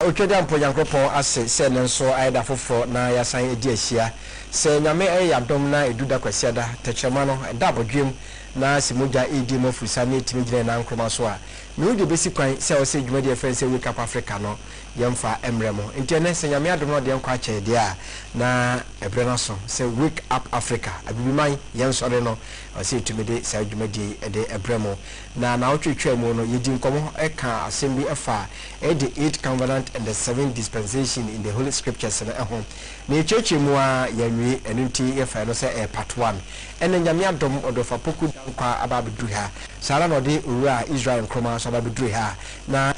otwede ampo yankopon ase se ne nso ayeda foforo na yasan edi ahia se nyame ayadom na eduda kwasiada techema no eda bodwem na simogya edi mafurisa na etimi gine na nkroma so a me wudi besi kwan se o se dwumadi efren se Wake Up Africa no yemfa emremo ntene se nyame adom no de nkwa kyede a na ebre no so se Wake Up Africa abibiman yensore no o se etumide se dwumadi ede ebremo na otwetwa mu no yedi nkomo eka assembly efa the 8 Convenant and the 7 Dispensations in the Holy Scriptures na ehon na echeche mu a yanwi enunti efa no se part 1 ene nyame adom odofa poku dankwa ababedu ha sara no de ura Israel nkroma so ababedu ha na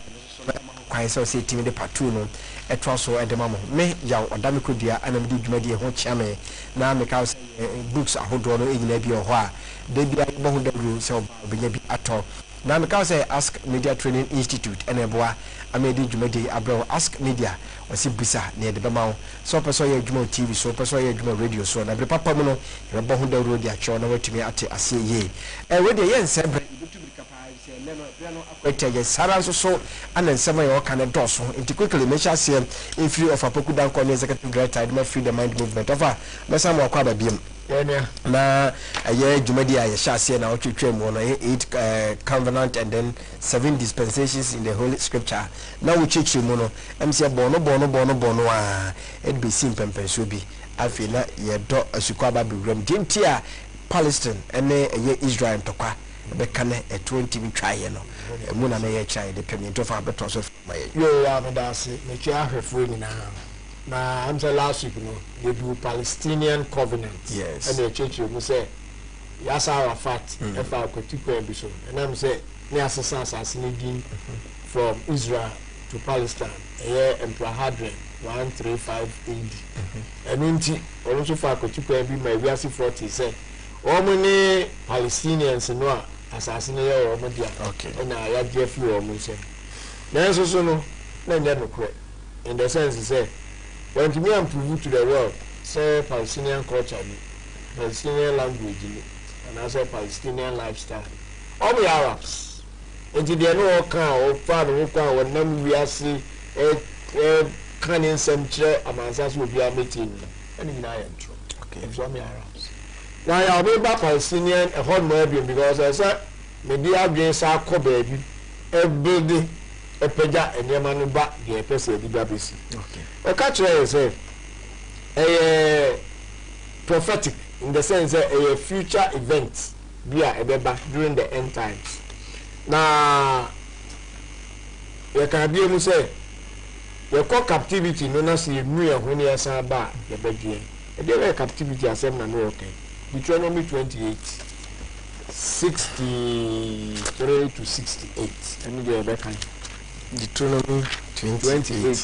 kwai so se timi de part 2 no etwa so edemamo me ya odame kodua anam de dwumadi ho chiame na me ka books ahodo no egina bi ho a de bia bohu da ru se obenya bi ato na me ka say Ask Media Training Institute eneboa amedi dwumadi abro Ask Media wasi bisa na de bema so person ye dwuma TV so person ye dwuma radio so na bre papa mu no ye bohu da ru de acho na watumi ate ase ye we de ye nsembre akwete ye sara so anansema ye okane doso nti quickly me sha se in free of apokudan ko executive director my free the mind movement of mesa mo akwa babiem na ye dwumadi a ye sha se na otwetwa mu no 8 Convenant and then 7 Dispensations in the Holy Scripture na wo chechi mu no emse bono a edbc mpempenso bi afi na ye do asukwa babewram dinti a Palestine ene ye Israel tokwa be kane 20 bi twaye no mu na ye try de pemento fa beto so yo ya no da se me twa ahwefo ni na am say last week no they do Palestinian Covenant yes and the church you say yasa Arafat efa akotipo bi so and am say ne asesa asase ni din from Israel to Palestine Emperor Hadrian 135 AD and unti also fa akotipo bi ma wiase 40 say omuni Palestinians no a asase ne ye o mo dia okay na ya dia fi o mo say na so no na nya no kure in the sense say when to me and prove to the world say Palestinian culture Palestinian language and also Palestinian lifestyle all the Arabs and they no kan o fa no kan won nam wiase kan in some chere amansas will be a meeting and na ya ntro okay so me Arabs now ya be ba Palestinian a hard more because I said me dia dwen sa ko baabi e build e peja enema no ba de pese di ba besi okay o catch you say prophetic in the sense a future event be a during the end times na you can be able say you call captivity no na say mu ya honi asa ba the bedie e dey captivity asem na no okay Deuteronomy 28 63 to 68 and the be kan Deuteronomy 28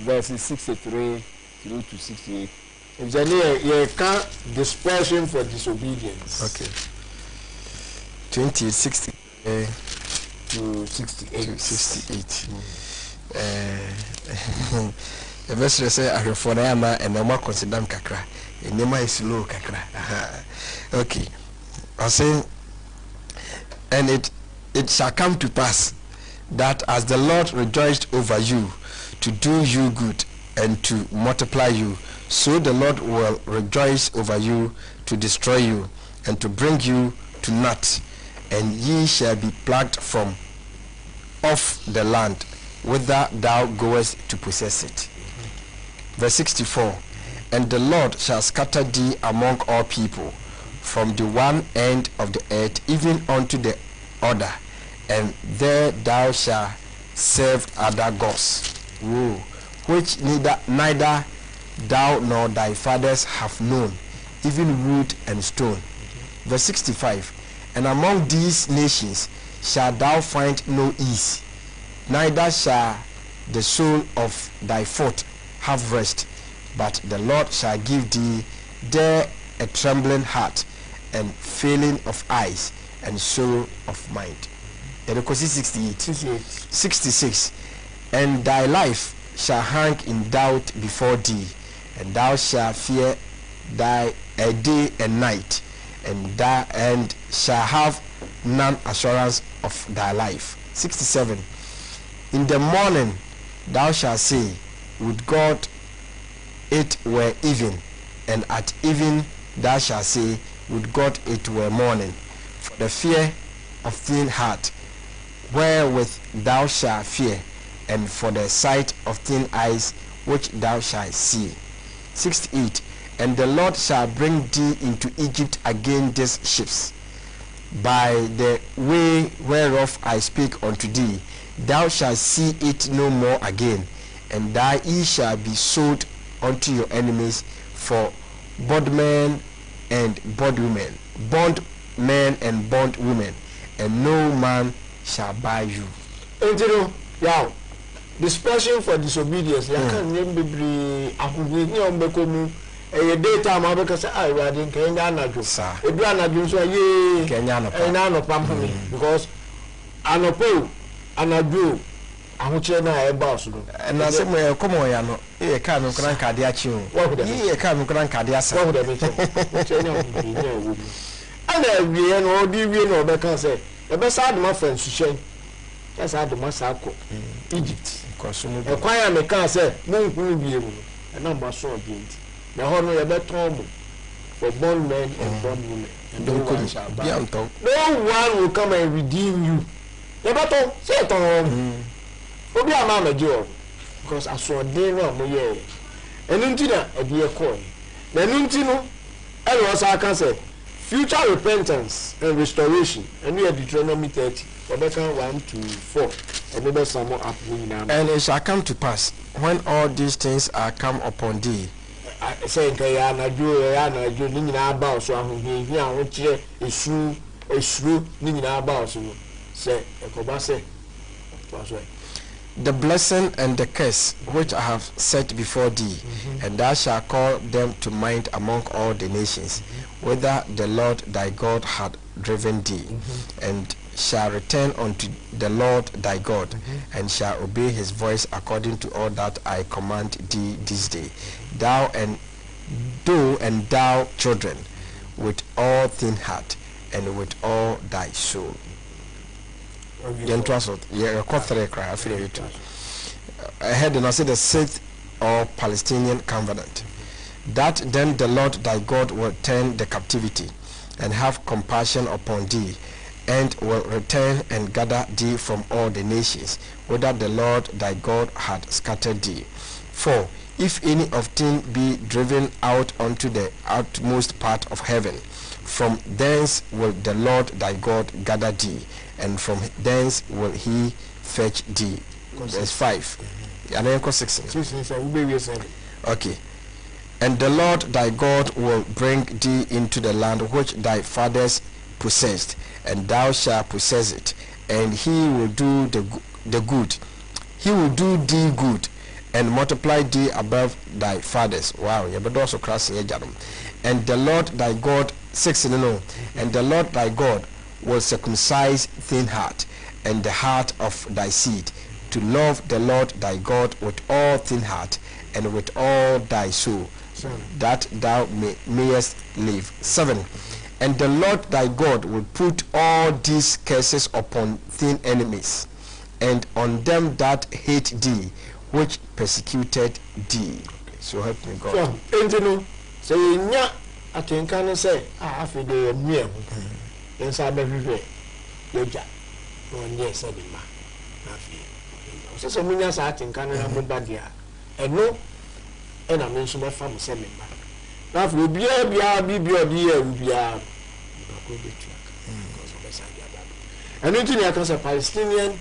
verses 63 through to 68. If you can't dispersion for disobedience. Okay. 60 to 68. The best say I for na and no more consider kakra. Enema is low kakra. Okay. I say and it shall come to pass that as the Lord rejoiced over you to do you good and to multiply you, so the Lord will rejoice over you to destroy you and to bring you to naught, and ye shall be plucked from off the land whither thou goest to possess it. Verse 64, and the Lord shall scatter thee among all people from the one end of the earth even unto the other, and there thou shalt serve other gods, which neither thou nor thy fathers have known, even wood and stone. Verse 65, and among these nations shalt thou find no ease, neither shall the sole of thy foot have rest, but the Lord shall give thee there a trembling heart, and failing of eyes, and sorrow of mind. 66, and thy life shall hang in doubt before thee, and thou shalt fear thy day and night, and shall have none assurance of thy life. 67, in the morning thou shalt say, would God it were even, and at even thou shalt say, would God it were morning. For the fear of thine heart, wherewith thou shalt fear, and for the sight of thine eyes, which thou shalt see. 68. And the Lord shall bring thee into Egypt again these ships, by the way whereof I speak unto thee. Thou shalt see it no more again, and ye shall be sold unto your enemies for bondmen and bondwomen, bondmen and bondwomen, and no man shall buy you. Now, dispersion for disobedience. Ya kan nyem bebre ahudwe ni ombekomu e daytime abeka say I ready Kenya anadwo. Edu anadwo so ye Kenya no pam because anopo anadwo ahoche na e ba so do. Na se mo komo ya no e ka me kran kade a chi o. Ye ka me kran kade asa. Wo de me che. Kenya wo ni e wo. Ana wie no odi wie no obeka say e be sad ma friend sushen. That's how the massacre Egypt. A choir may can say, no, will be able, and number so again. The honor a better for born men and born women, and no one shall buy. No one will come and redeem you. The battle, say it on. Obi a mamma Joe, because I saw a dinner on my year. And Nuntina, a dear coin. The Nuntino, and was I can say, future repentance and restoration, and we are Deuteronomy 30. Rebecca 1 to 4. And it shall come to pass when all these things are come upon thee. Saying Kayana do Nina about so here which is true Nina about so say Ekobase. The blessing and the curse which I have set before thee, and thou shalt call them to mind among all the nations, whither the Lord thy God had driven thee, and shall return unto the Lord thy God, and shall obey his voice according to all that I command thee this day, thou and thou children, with all thine heart and with all thy soul. I heard and I said the sixth or Palestinian Convenant. That then the Lord thy God will turn the captivity and have compassion upon thee, and will return and gather thee from all the nations, whither the Lord thy God had scattered thee. For if any of them be driven out unto the utmost part of heaven, from thence will the Lord thy God gather thee, and from thence will he fetch thee. Verse 5. And then 6. Okay. And the Lord thy God will bring thee into the land which thy fathers possessed, and thou shalt possess it, and he will do the good. He will do thee good, and multiply thee above thy fathers. Wow, you better also cross here, Jadam. And the Lord thy God, 6 in a no, and the Lord thy God will circumcise thine heart, and the heart of thy seed, to love the Lord thy God with all thine heart, and with all thy soul, that thou mayest live. 7. And the Lord thy God will put all these curses upon thine enemies, and on them that hate thee, which persecuted thee. So help me God. So nya atenka no say afi de nua ho nsa ba hwehwe yoja no nye se de ma afi so munya sa atenka no na boba dia eno ena me nso be fa mo se me ma na afi bia bibia odi ya bia ko be tuaka because of the and until you can say Palestinian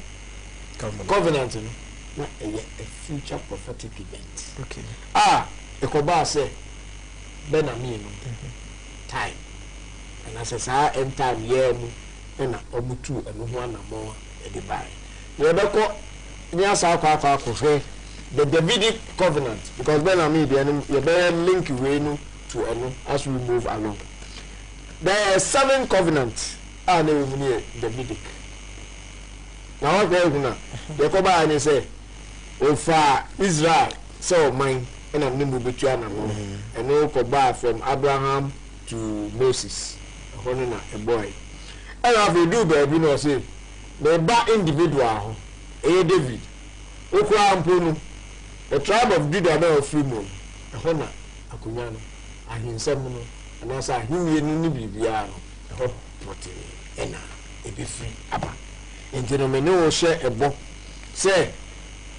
covenant no a future prophetic event. Okay. Ekoba say Benami no time, and as I say end time year mu na omutu eno ho anamo e de bai ye beko nya sa kwa the Davidic covenant, because Benami be ye be link we no to eno as we move along. There are 7 covenants and they Davidic. Now what they gonna Ekoba and say ofa Israel so mine and I'm nimbu betuana mo and no koba from Abraham to Moses honor a boy. And if you do baby no say the ba individual David okura ampono the tribe of Judah na free mo ho na akonya no ahensem no ana sa ahimye no ni bibia no ho prote ena ebe free aba enti me no hye ebo say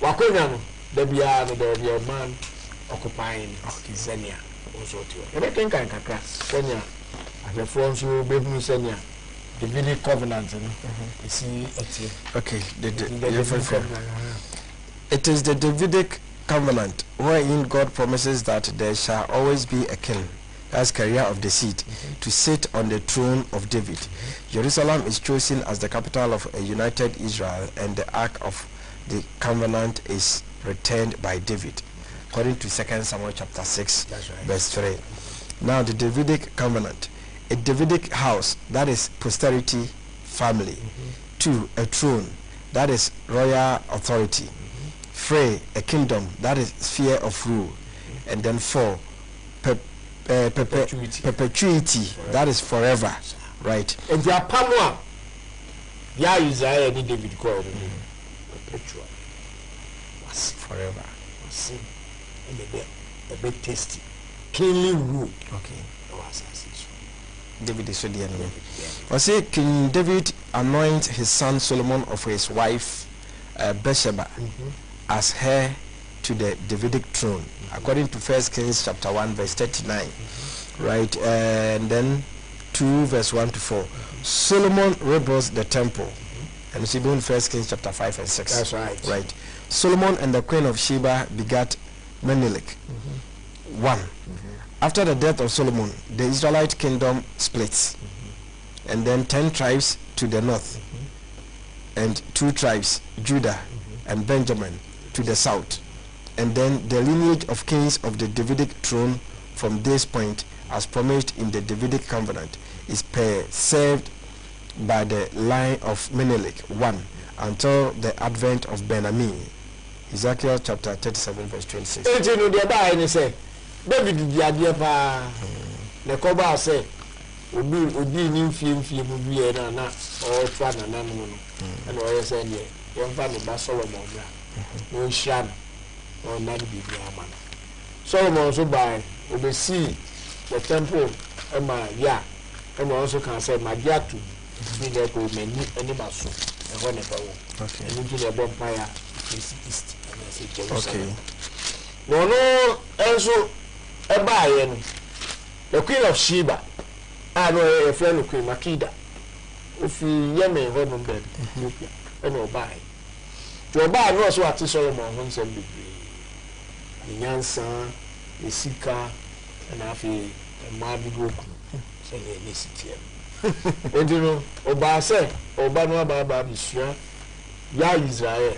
wakonya no da bia no there be a man occupying Zenia also too ebe kenkan kakra Zenia ahefo nso behu Zenia the Davidic covenant no okay the covenant. It is the Davidic covenant wherein God promises that there shall always be a king, as carrier of the seed, to sit on the throne of David. Jerusalem is chosen as the capital of a united Israel, and the ark of the covenant is returned by David, according to 2 Samuel chapter 6, verse 3. Now the Davidic covenant, a Davidic house, that is posterity, family. 2, a throne, that is royal authority. 3, a kingdom, that is sphere of rule. And then 4, perpetuity, that is forever, right? And the apamwa ya Isaiah ni David called perpetual was forever, was a bit tasty, kingly rule. Okay, was David is the enemy. I say King David anoint his son Solomon of his wife Bathsheba as heir to the Davidic throne, according to 1 Kings chapter 1 verse 39, right? And then 2 verse 1 to 4. Solomon rebuilt the temple, and see in 1 Kings chapter 5 and 6. That's right. Right. Solomon and the queen of Sheba begat Menelik. 1. After the death of Solomon, the Israelite kingdom splits, and then 10 tribes to the north, and 2 tribes, Judah and Benjamin, to the south. And then the lineage of kings of the Davidic throne from this point, as promised in the Davidic covenant, is preserved by the line of Menelik 1 until the advent of Ben-Ami. Ezekiel chapter 37 verse 26. David di adie pa na koba say obi ni mfie mu bi na o twa na no na o yese ne yon fa me ba Solomon bra no sham o na bi ama Solomon so by obesi the temple ya also can say magiatu ni de ko meni ani ba so e ho ne ba wo Okay. and you the bonfire is east and I say Jerusalem. Okay. No also the Queen of Sheba, I know a friend of Queen Makida. If you Yemen, hold on bed, and no buy. To buy no so at Solomon once and be the Yansa, the Sika, and Afi, and Mardi Goku, say, listen to and you know, Oba say, Obama Baba Bishra, Ya Israel,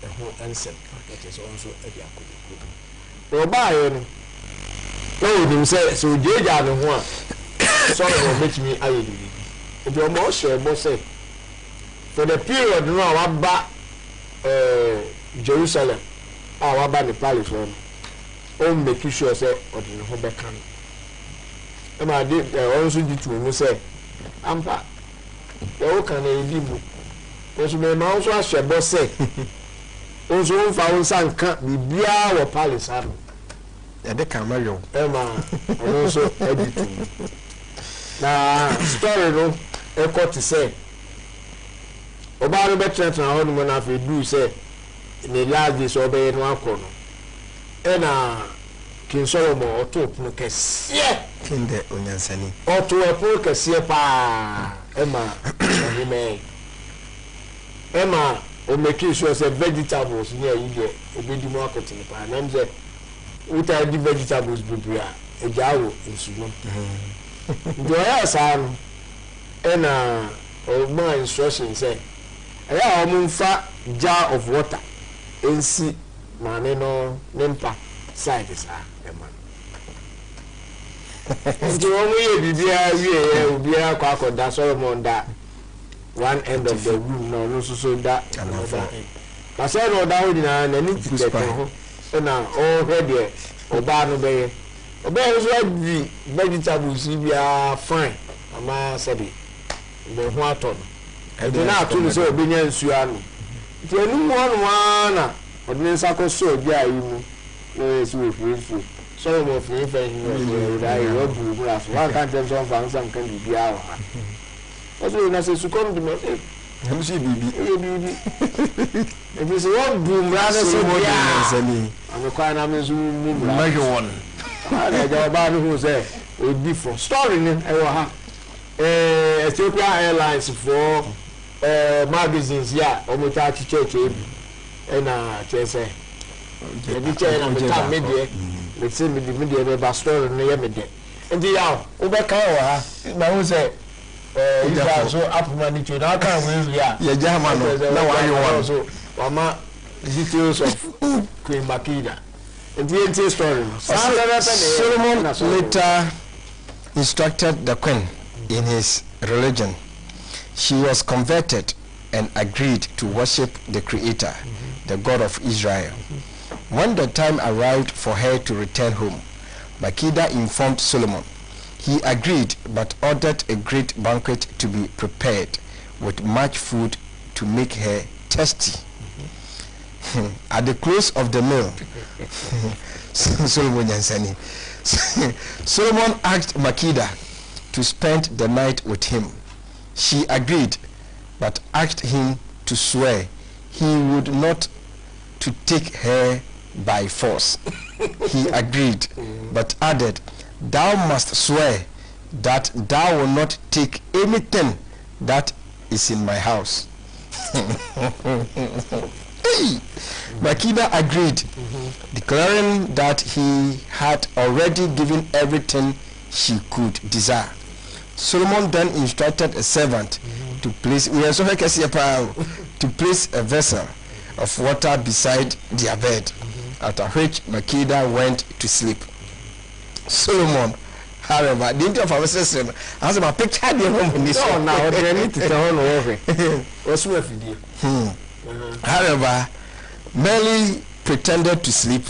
and who answer, that is also a Yaku. Oba, no, say so Jeja no ho a Solomon make me aye bibi. It almost share both say for the period no waba Jerusalem waba the palace one o make sure say odin ho be kan e ma dey also di to me say ampa o kan e di mu o so me ma also share both say o so fa o san kan bibia wo palace ano the camera also editing. Now, story no, a court to say. About the better than one when I do say in the last days obey in one corner. And King Solomon or two pokers. Yeah, King the Onyansani. Or to a pokers here, pa Emma, Emma, or make sure say vegetables near you, obey the market in the pan. And say, what are the vegetables prepare? A jar in Sudan. Joya Sam and my instruction say, I am fat jar of water and see Maneno Nempa side is a man. And you only be a quack or that Solomon that one end of the room, no, so that another. I said, no, down and anything to get and already Obano Bay. Obey is like the vegetables, you are fine. Ama said it. The water. And then I told you so, Binian Suano. If you knew one, ordinance akọ so bi ayi mu no esi we free so mo free you da you bu bra so one can tell some can be bia ha also na se su come di me I'm see bibi if you say what boom bra so bia I'm quite na me zu mu bra make one I go ba no who say a different story ni e wa ha Ethiopia Airlines for magazines ya omuta church ebi na chese e bi che na meta media me say media be ba story no ye me de ndi ya wo be kan wa ha na wo say ija so apuma ni che na kan we ya ye jama no na wa ye one so wama details of Queen Makida ndi story Solomon later instructed the queen in his religion. She was converted and agreed to worship the Creator, the God of Israel. When the time arrived for her to return home, Makida informed Solomon. He agreed but ordered a great banquet to be prepared with much food to make her thirsty. At the close of the meal, Solomon asked Makida to spend the night with him. She agreed, but asked him to swear he would not to take her by force. He agreed, but added, "Thou must swear that thou will not take anything that is in my house." Makida agreed, declaring that he had already given everything she could desire. Solomon then instructed a servant to place a vessel of water beside their bed, after which Makida went to sleep. Solomon, however, didn't have a session. As my picture the home in this one now, they need to tell over. However, merely pretended to sleep.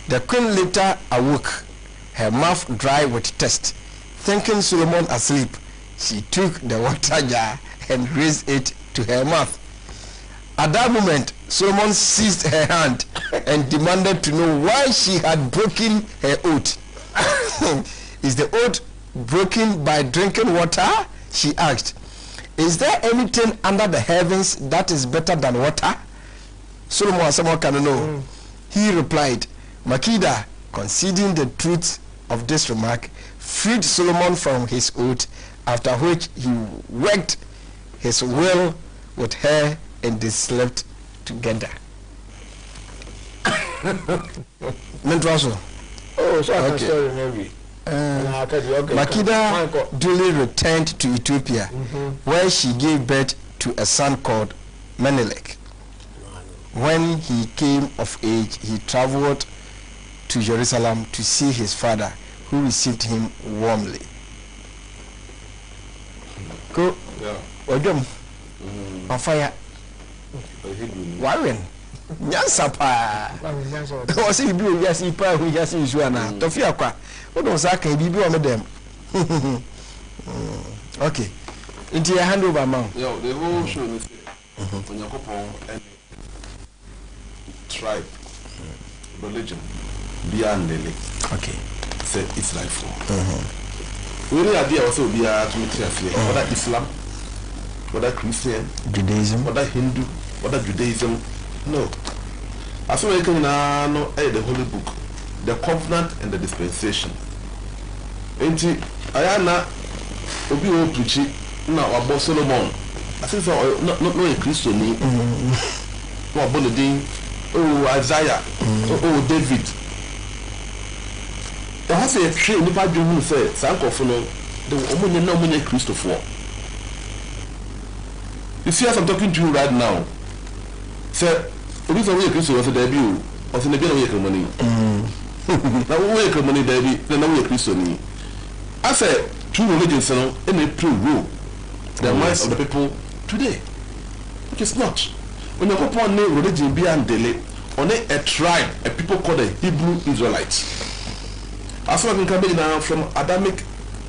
The queen later awoke, her mouth dry with thirst. Thinking Solomon asleep, she took the water jar and raised it to her mouth. At that moment, Solomon seized her hand and demanded to know why she had broken her oath. Is the oath broken by drinking water? She asked. Is there anything under the heavens that is better than water? Solomon, someone can know. He replied. Makida, conceding the truth of this remark, freed Solomon from his oath, after which he worked his will with her and they slept together. Oh, so okay. Makida duly returned to Ethiopia, where she gave birth to a son called Menelik. When he came of age, he traveled to Jerusalem to see his father, who received him warmly. Go. Odom. On fire. Warren. Nyansapa. O se bi o yasi pa hu yasi usuana. Tofia kwa. Odom saka bi o medem. Okay. Into your hand over man. Yo, the whole show is on your couple and tribe, religion, beyond the lake. Okay. Say it's like for. We really idea also be to make clear whether Islam, whether Christian, Judaism, whether Hindu, whether Judaism. No. As we can now know the Holy Book, the Convenant and the Dispensation. Enti ayana obi o preach na wabo Solomon. I think so not a Christian ni. No abon the Isaiah, David. The house a tree nipa dwom say sankofo no the omunye na omunye Christopher. You see as I'm talking to you right now. Say obi say we Christopher say there be o say na be na we money. Na we money there be na we Christian ni. I say two religions now in a true rule the minds of the people today. Which is not. When you go upon a religion be and delay on a tribe, a people called the Hebrew Israelites. As well as coming now from Adamic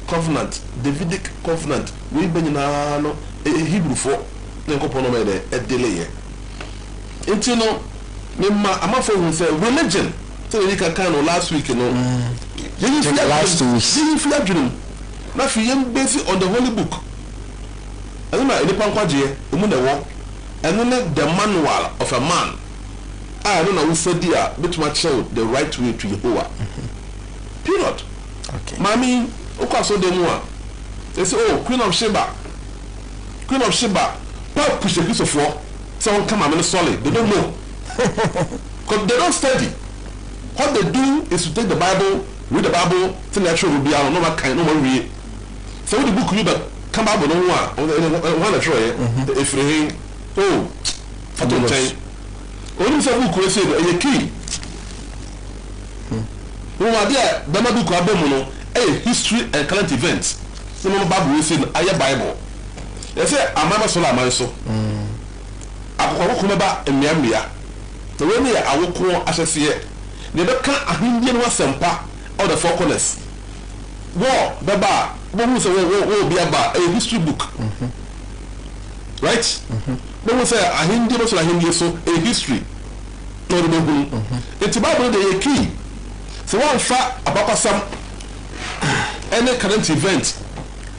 covenant, Davidic covenant, we been now a Hebrew for the upon a delay. Until now, Mema amafo hu say religion so you can kind of last week no last 2 weeks you feel adwene na fi yem based on the holy book anima any pankwaje emu na wo enu ne the manual of a man I don't know who said there bit much show the right way to Jehovah period. Okay Mami okwaso dem a they say oh Queen of Sheba Paul push the piece of war someone come and solid they don't know because they don't study. What they do is to take the Bible, read the Bible, think that will be out, no one can, no one read. So the book you but come up with no one try if they oh Fatou Chai. Only some book will say a key. No idea, the book Abemono, a history and current events. The Bible will say a Bible. They say Amama Sola Manso. Akwakuma and Miamia. The way I will call associate. They don't count a Indian was sempa or the four corners. War, the bar, one was will be about a history book. Right? They will say a Hindu was a Hindu, so a history. No, it's about the key. So one fact about some any current event.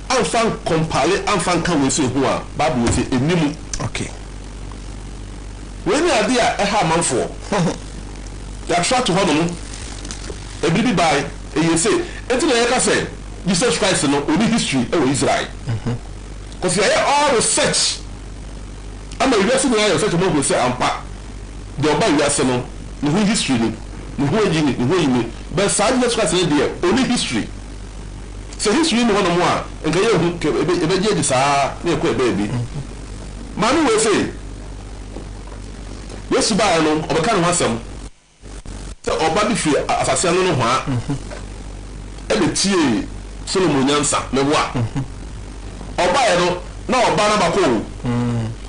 I'm found compare, I'm found can we say who are Bible will say a name. Okay. When you are there, I have man for. They are trying to hold on. A baby by a you say, until I say, Jesus Christ, no, only history of Israel. Because you are all research. I'm a university guy, such a move will say, I'm part. The Oba Yassano, the whole history, the whole unit, the whole unit. But Jesus Christ is there, only history. So history in one more, and the baby is near baby. Manu will say, yes, to buy alone, or kind of handsome. Ọba bi fi asase anu no hwa ebe tie Solomon nyansa mewa ọba ye no na ọba na bako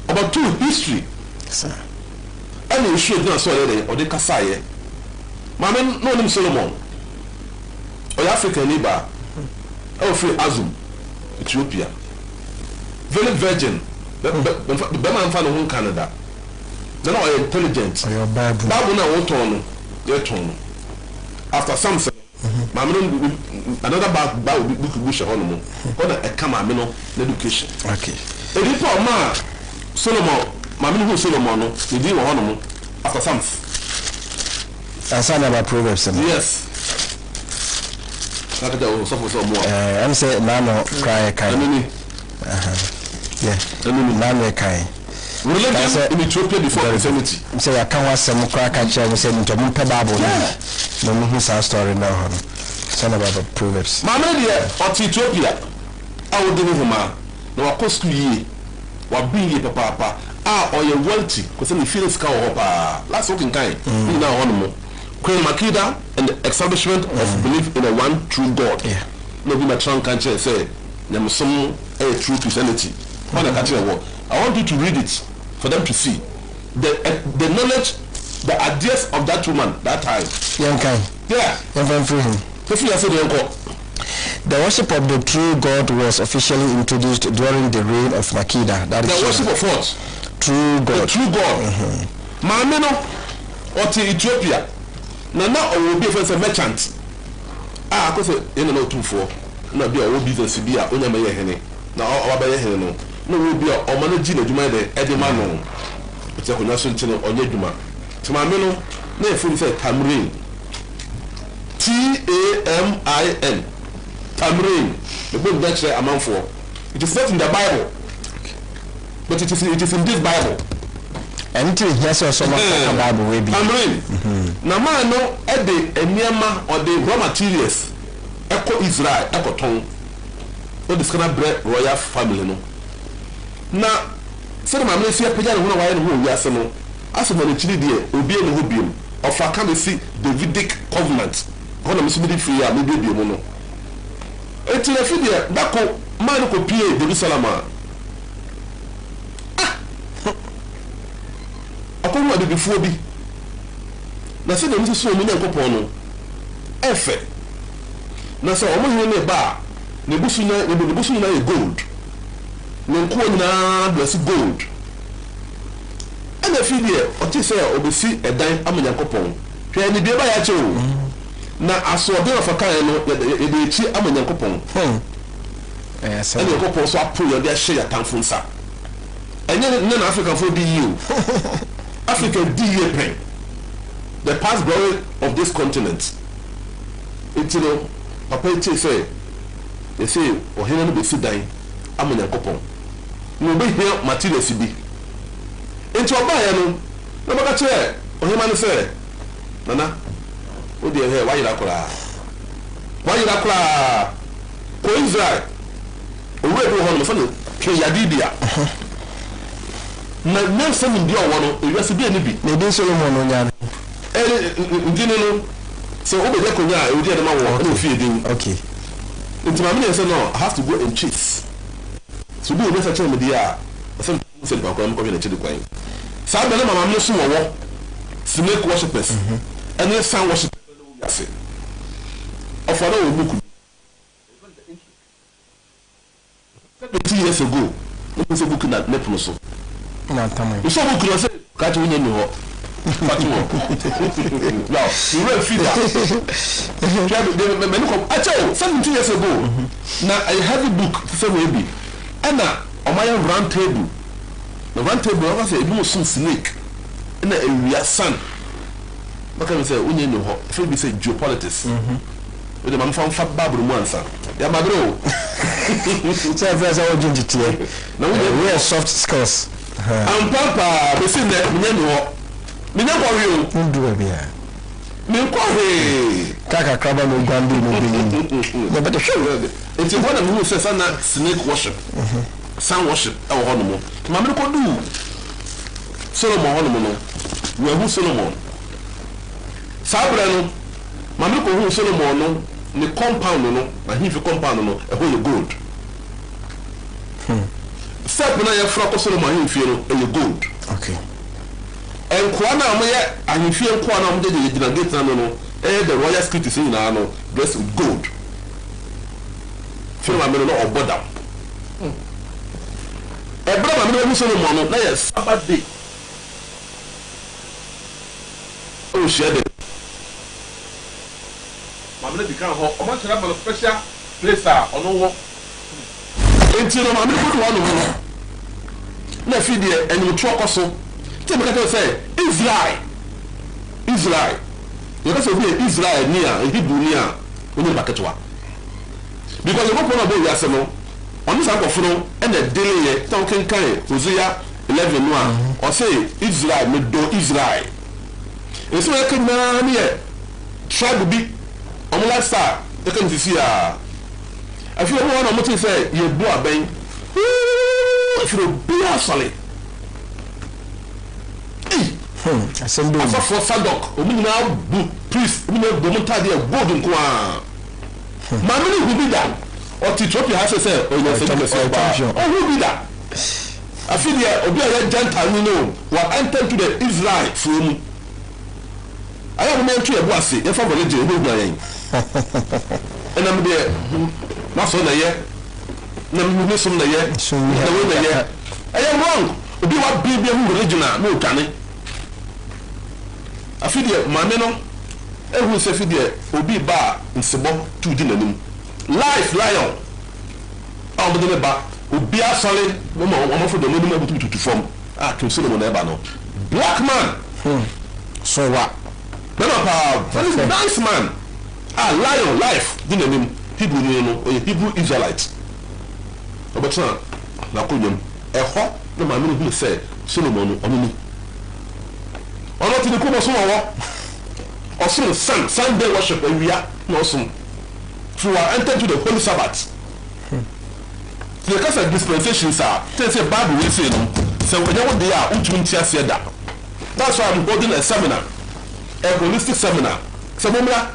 ọba two history sir and you should not so there or the kasaye mama no nim Solomon o Africa ni ba o fi Azum Ethiopia very virgin be man fa no hun Canada na no intelligent your Bible na wo ton no after some another book wish on what a come education. Okay. A report ma Solomon, Mammy who Solomon, the deal on after some. I signed about Proverbs. Yes. I'm saying Nano cry kind. Yeah. Nano cry. Religion in Ethiopia before Christianity. Say I can't watch some crack and share say into Bible. No me story now. Son about Proverbs. Mama dear or Ethiopia. I would do him no of course ye what being ye papa or you're wealthy because then you feel it's cow last working time. Now on more. Queen Makeda and the establishment of belief in a one true God. Yeah. No be my trunk can't say there some a true Christianity. When I want you to read it for them to see the knowledge, the ideas of that woman that time. Yeah. The worship of the true God was officially introduced during the reign of Makeda. That is the worship of what? True God. The true God. Mameno or to Ethiopia. Now will be a merchant. Because you know 2-4. Now be a business be a onyama hene. Now our hene no will be a managing a juma de edemano. It's a connection to Onyeduma. To my meno, nay, fully said Tamrin. Tamin. Tamrin. The book that's a amount for. It is not in the Bible, but it is in this Bible. And yes, also Bible will be Tamrin. Now, man, no, at the Enyama or the raw materials. Echo Israel, Echo Tongue. What is going to bread royal family? No. Now, said my minister, I don't know why you are so. As a monetary dear, will be in the Hubium of a can see Davidic covenant. When I'm submitting free, I may be a mono. It's a figure that could man copy Jerusalem. I come what before be. Now, said there is so many copono. Effect. Now, so I'm going to bar. The Busuna gold. No na bless gold. and a few years or say obesi a dime amanyankopon hwɛ ne bia ba ya che o na asoɔden of a kind no e chi amanyankopon yes and yankopon so apo yo de share yatamfo nsa enye na Africa for di you Africa di ye pen the past glory of this continent it papa che say they say ohene no be si dan amanyankopon no be here materials bi enti oba ya no na baka che ohene no say nana o de he wa yira kura ko Israel o we do ho no fa no ke yadidia na nsa mi di owo no e wese bi ani bi na din Solomon no nya ndini no so o be de konya e odi de ma wo na fi edin okay nti ma me say no I have to go and chase so bi o be sa che me dia some say ba ko am ko be na che de kwan sa be na mama me so wo snake worshippers and then sun worshippers yase oforo o buku 20 years ago no so buku na nepo so na tamai so buku no say ka che wonye no ho Fatima. Now, you will feed that. Actually, 17 years ago, now I have a book, so maybe, and now on my round table, the round table, I say, it was some snake, and a sun. What can we say? We know how, if we say geopolitics. With the man from Fat Babu Mansa. Yeah, my bro. So, if I want to tell you, we are soft skills. And Papa, we see that we know. Mina kwa hiyo ndio bia min kwa he kaka kraba no gwandu no bi no better show it's one of who says na snake worship sun worship e wo hono mo ma me ko du Solomon hono mo no we hu Solomon sabra no ma me ko hu Solomon no ni compound no ma hi fi compound no e ho gold step na ya fra ko Solomon hi fi no e gold okay and Kwana Moya and if you and Kwana did get the royal script is in no dressed with gold. Film a minute or bottom. A brother, no Solomon, yes, Sabbath day. Oh, share it. Mamma become home. I want to have a special place on no walk. Until I'm put one of them. No feed there and you talk also. Tell me what say Israel. You can say Israel near Hebrew near when you back at one. Because the one about Yasemo, on this type of phone and the daily talking kind, Hosea 11:1, or say Israel, me do Israel. And so I can now here try to be on the last side. You can see I feel one of what say you boy bang. If you be solid. Assembly for Sadok, now priest, Bomuta, gold in Kwa. Mammy who be that? Or Ethiopia has to say, oh, who be that? I feel there, Obia Gentile, you know, what entered to the Israel from. I have meant to a bossy, if I'm going to do and I'm there, not so the year. No, some the year, so the year. I am wrong. Be what baby religion, no canny. I feel there, mammy no. Everyone say feel there, Obi bar in Sebo 2 dinner. Life lion. I'm the bar. Obi a solid. One for the minimum to form. To Solomon Ebano. Black man. So what? Very nice man. Lion life dinner. Hebrew or Hebrew Israelite. But son, na kunyum. Eho no ma me who say Solomon onini. Ono ti ko so wo. Osun Sunday worship we are no some. Through enter to the holy Sabbath. The case of dispensations are say Bible we say no. So when you they are untumi ase da. That's why I'm holding a seminar. A holistic seminar. So momra.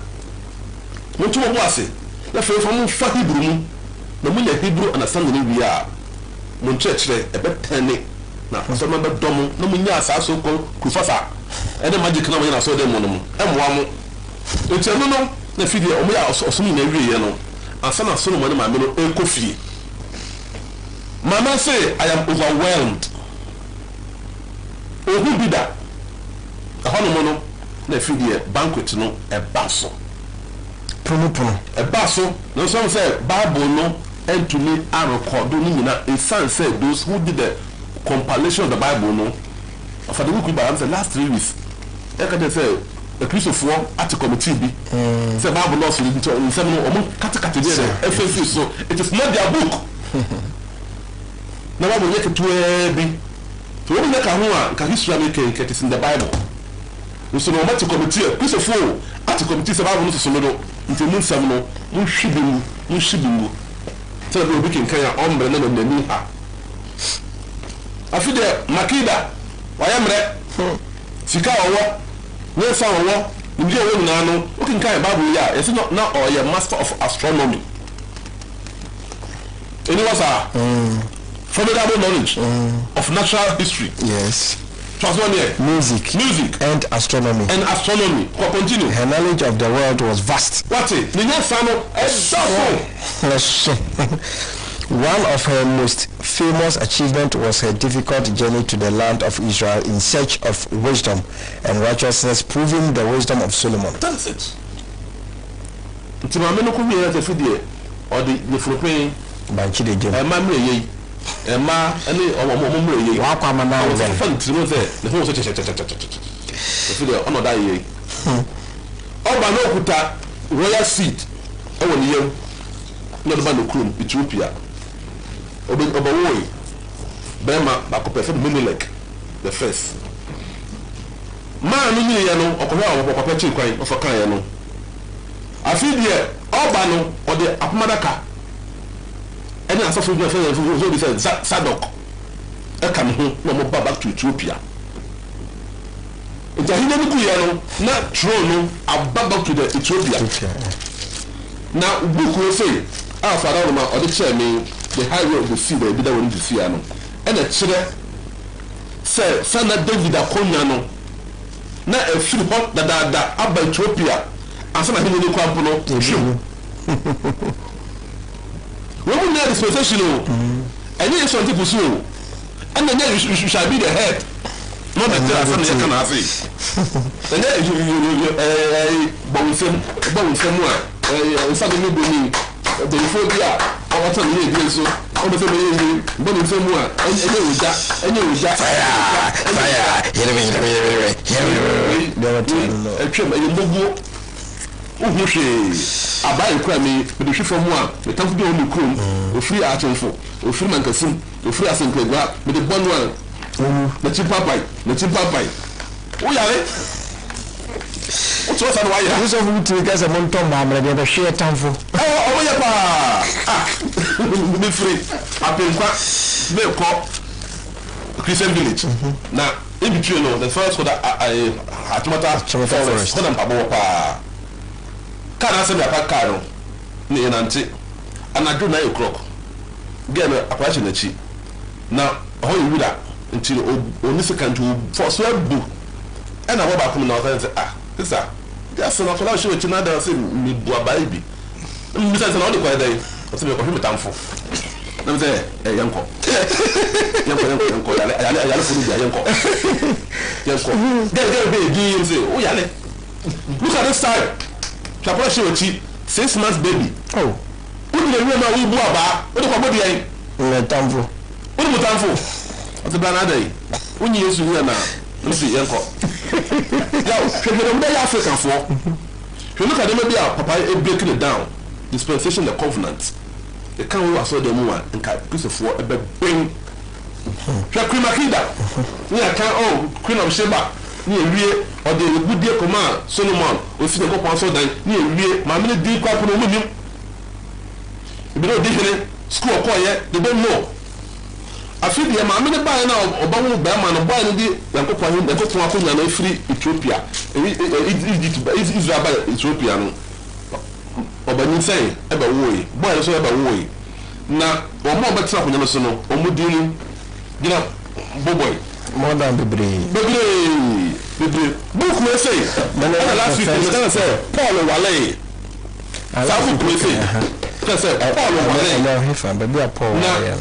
What you want say? Na fe from fa Hebrew mu. Na mu Hebrew understanding we are. Mon church there e be tane na so ma be dom na mu nya asaso ko kufasa e de magic na mo na so dem no mo e moa mo enti no no na fidi o mo ya osumi na wie ye no asa na so no mo na ma me no e kofie mama say I am overwhelmed ohu bi da ɛhɔ no no na efi deɛ banquet no ɛba so pono ɛba so na nso sɛ Bible no ɛntumi arekɔdo no nyina esan sɛ those who did the compilation of the Bible no ɔfa de book ba am sɛ last 3 weeks ɛka de sɛ ekristofoɔ ate committee bi sɛ Bible no so bi to nsɛm no ɔmo katakata bi ɛdɛ ɛfɛfi so it is not their book na Bible yɛ ketewa bi to wɔn nyɛ ka ho a nka history make it is in the Bible nso no ɔmo ate committee ekristofoɔ ate committee sɛ Bible no so no nti mu nsɛm no mu hwibi mu sɛ de obi kenkan a ɔmbrɛ na n'ani ha afi de makida wayɛ mmerɛ sika ɔwɔ nsa ɔwɔ nimdi ɔwɔ nyinaa no okenkan Bible yi a yɛsɛ na ɔyɛ master of astronomy any was formidable knowledge of natural history. Yes. Music and astronomy. Continue. Her knowledge of the world was vast. What it? One of her most famous achievements was her difficult journey to the land of Israel in search of wisdom and righteousness, proving the wisdom of Solomon. That's it. Emma any or Wakama now then. Fun to know the whole such a honor die. Oba no kuta royal seat. Oh, you not about the crew, Ethiopia. Oba Bema, Bacopa, Minilek, the first. Man, no, or Papa Chiquai of a Kayano. I feel here, Obano or the Apmadaka. Any answer for my friend who said Sadok. I come home, no more back to Ethiopia. It's a hidden not true, back to the Ethiopia. Now, book will say, our father or the chairman, the highway of the sea, they did want to see. And the children say, Sana David Akonyano. Now, a few hot that up by Ethiopia, and some of the new company. When we are dispensation, and you some people so, and then you shall be the head, not the tail from the canopy. And then you bone more, suddenly believe the phobia, or what I'm here, so, all the family, bone more, and you just fire. Abai kwame the shift from one the time to be on the crew o free atonfo o free mankasim o free asenkwa with the bon one the cheap papai o yare o to say why you so who to get a monton mamre the share tanfo o ya pa be free apenkwa be ko Christian village na in between the first for that atomata forest hold am pa Kana sɛ apa karo ne nante anadwo 9 o'clock gɛn akwahye n'akyi na ɔhɔ yɛ wura nti oni sekanto for so abu ɛna hɔ baako na ɔka sɛ sisa yɛsɛ na kɔla hye wakyi na da sɛ mi bu abae bi mi sɛ na ɔde kɔ dai ɔsɛ me kɔhwe metamfo na me sɛ yɛnkɔ yale furu bia yɛnkɔ gɛn be gi sɛ o yale look at this side Chapel Shiwachi, 6 months baby. Oh, who did you know we blew about? What about body? Tamfo. What about Tamfo? What's the banana day? When you used to hear now, let's see, Yanko. Now, should African for? If you look at them, maybe our papa breaking it down. Dispensation, the Convenant. The can't we saw the woman and cut piece of war a bring. Queen Makida. We are Queen of Sheba. Ni ewie ode egudie koma Solomon ofi ne kopon so dan ni ewie ma me di kwa pono munim ibi no di hene school okoye they don't know afi de ma me ne ba na oba wo ba ma no ba ne di yankopon hin yankopon akonya na free Ethiopia Israel ba Ethiopia no oba ni say e ba wo yi boy so e ba wo yi na o mo ba tra akonya no so no o mu di ni gina boboy more than Bibri. Book may say, last week was going to say, Paul Wale. Some book may say, Paul Wale.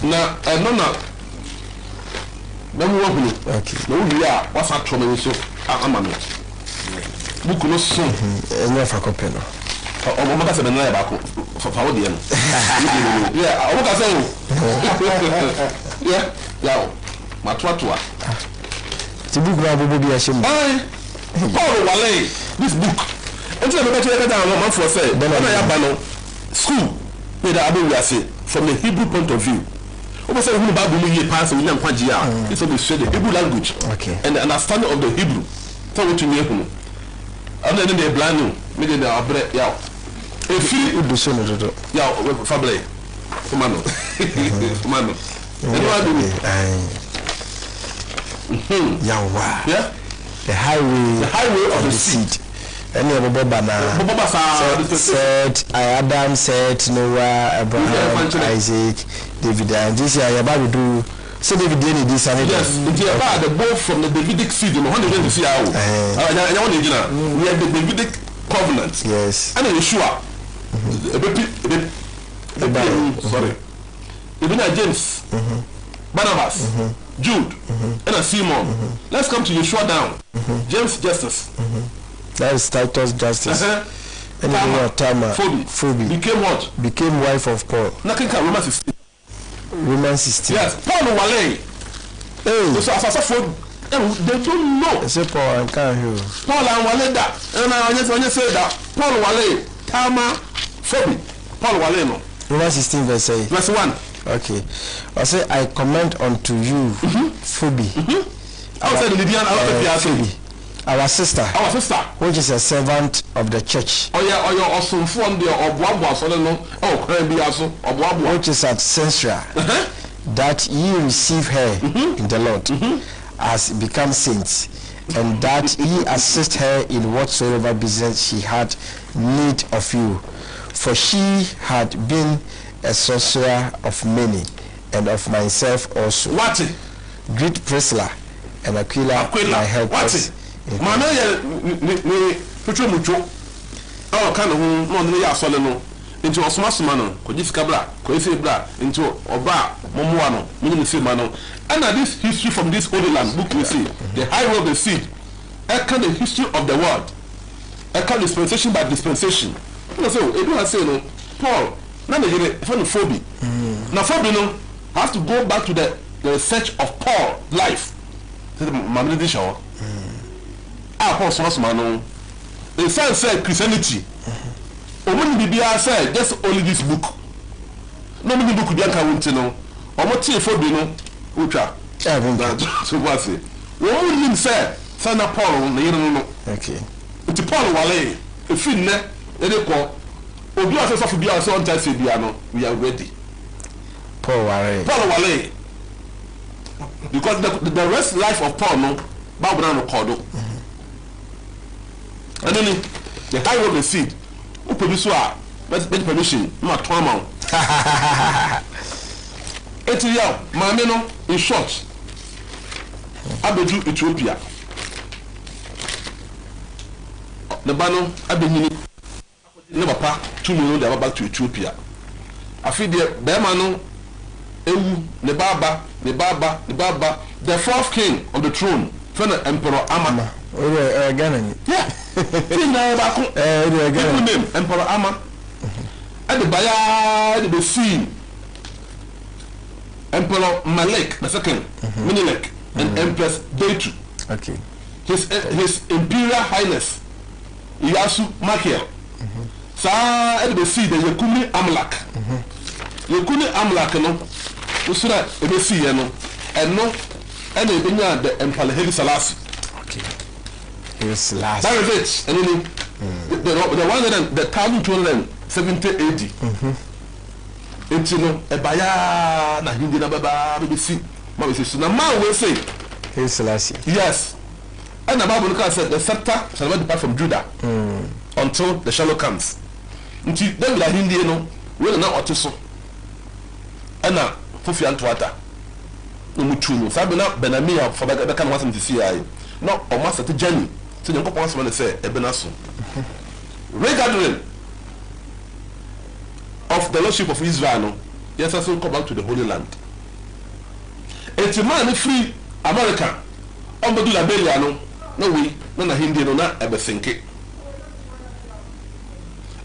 Now, memo wa hunu okay na wo ya wasa to me so ama me book no so enye fa copy no o mo ka se na ya ba ko fa wo de no yeah o mo ka se o yeah ma toa ti book na bobo bi a shemu Paul Wale this book until I better get down man for say then I have no school with the abo we say from the Hebrew point of view obo say who Bible mu ye pass we nyan kwaji a it's always the Hebrew language and the understanding of the Hebrew so what you mean and then they blind you me dey abre ya e fi do so no do ya fable mano mano yeah the highway of the seed any Boba said Adam said Noah Abraham Isaac David and this year about do so David did this and yes it is about the both from the Davidic seed no one going to see how we have the Davidic covenant yes and Yeshua sorry even James Barnabas Jude and Simon let's come to Yeshua down James Justice that is Titus Justice and Tama Phoebe became what? Became wife of Paul. Nothing can Romans 16. Yes, Paul Wale. Hey, so as for they don't know. Say Paul and can't hear. Paul and Wale that, and I just say that Paul Wale, Tama, Phoebe, Paul Wale no. Romans 16 verse 1. Okay, I say I commend unto you, Phoebe. I said the Phoebe. Our sister, which is a servant of the church, which is at Caesarea, that ye receive her in the Lord as become saints, and that ye assist her in whatsoever business she had need of you, for she had been a sorcerer of many, and of myself also. What? Greet Priscilla and Aquila my helpers. Mana ya ni petro mucho kind of no no ya sole no into osoma no ko jisika bra ko efe bra into oba momoa no minimum see ma no and this history from this holy land book we see the highway of the seed kind of history of the world kind of dispensation by dispensation no so e do say no Paul na me gire for no Phoebe na Phoebe no has to go back to the research of Paul life mamle di show Paul no in sense say Christianity omoni bibia say just only this book no many book dia ka wonti no omo tie Phoebe no utwa so what say wo won say sana Paul na yero no okay it Paul Wale if you ne e dey ko obi o say so bia so on time say bia no we are ready Paul Wale because the rest life of Paul no Bible na record and then the highway of the seed who produce permission not to amount Ethiopia mame no in short abedu Ethiopia the bano abenyini ne papa 2 million dey back to Ethiopia afi there be man no ewu ne baba the fourth king of the throne Emperor Amana Ghana. Yeah. Name Emperor Ama. And the Baya the sea. Emperor Malek the second, Menelik, and Empress Deitu. Okay. His Imperial Highness Iyasu Makia. Sa and the sea the Yekuni Amlak. Yekuni Amlak no. Usura the sea no. And no and the Emperor Haile Selassie. Okay. His last. That is it. And then the one that the 1270 AD. It's a baya na hindi na baba BBC. Mama says na man will say. His Selassie. Yes. And the Bible said the scepter shall not depart from Judah until the Shiloh comes. Until then the hindi no will not otiso. Ana fufi antwata. Umuchuno. Sabina benamia for the kind wasn't to see I. No, or master to journey. So you want to say Ebenaso. Regathering of the Lordship of Israel, yes, I will come back to the Holy Land. It's a man free America on do Liberia no no we na hindi no na ebesenke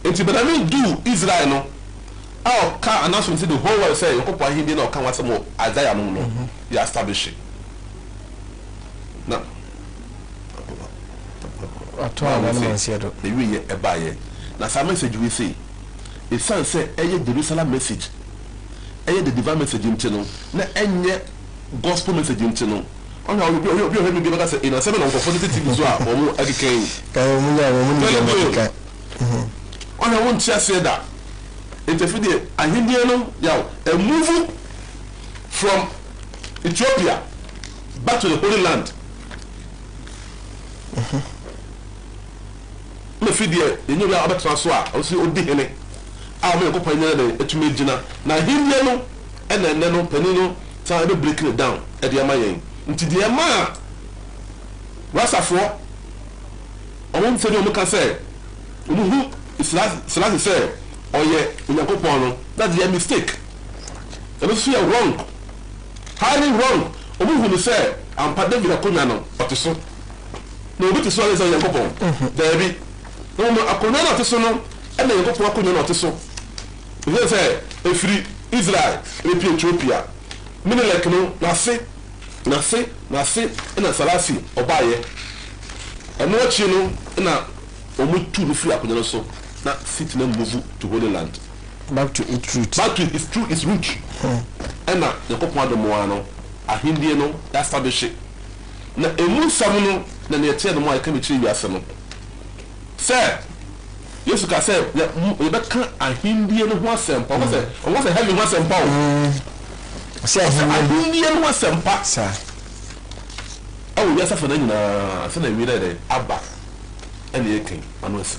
enti but I mean do Israel no our car announcement the whole world say yokopo hindi na kan wasemo Isaiah no you establish it na ato na man say do the we e baye na some message we say it sounds say Jerusalem message the divine message into no na enye gospel message into no on how you hear me be because in a seven of positive so a omo agike ka mu ya mu ni ka on I want to say that interfere ahindie no yaw a move from Ethiopia back to the Holy Land me fidie enyo ya abetra so a o si odi hene a me ko panya na etumi gina na ahindie no ene no pani no ta be break it down e de ma yen nti de ma rasafo on se de o ka say hu Islam say oye unyakopon no that's their mistake and it's wrong highly wrong omu hu say ampa David akonya no oteso no obi teso le say unyakopon there be no akonya no oteso no e na unyakopon akonya no oteso we say efiri Israel epi Ethiopia mini like no na se na salasi obaye eno achi no na omu tu no free akonya no so na sit na move to Holy Land back to its root its root and na yakopon adomo ano ahindie no establish na emu sam no na ne tie no mo aka mechi wiase no say Yesu ka say ye be kan ahindie no ho asempa o say heaven ho asempa o say ahindie no ho asempa sa awu ya safa na nyina se na wi de aba ene yekin anwese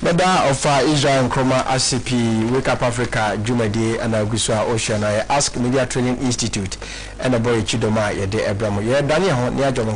Meda of Israel Nkroma ACP Wake Up Africa Jumadi and Aguswa Ocean I Ask Media Training Institute and a boy Chidoma Yede Abramo. Yeah, Daniel, near John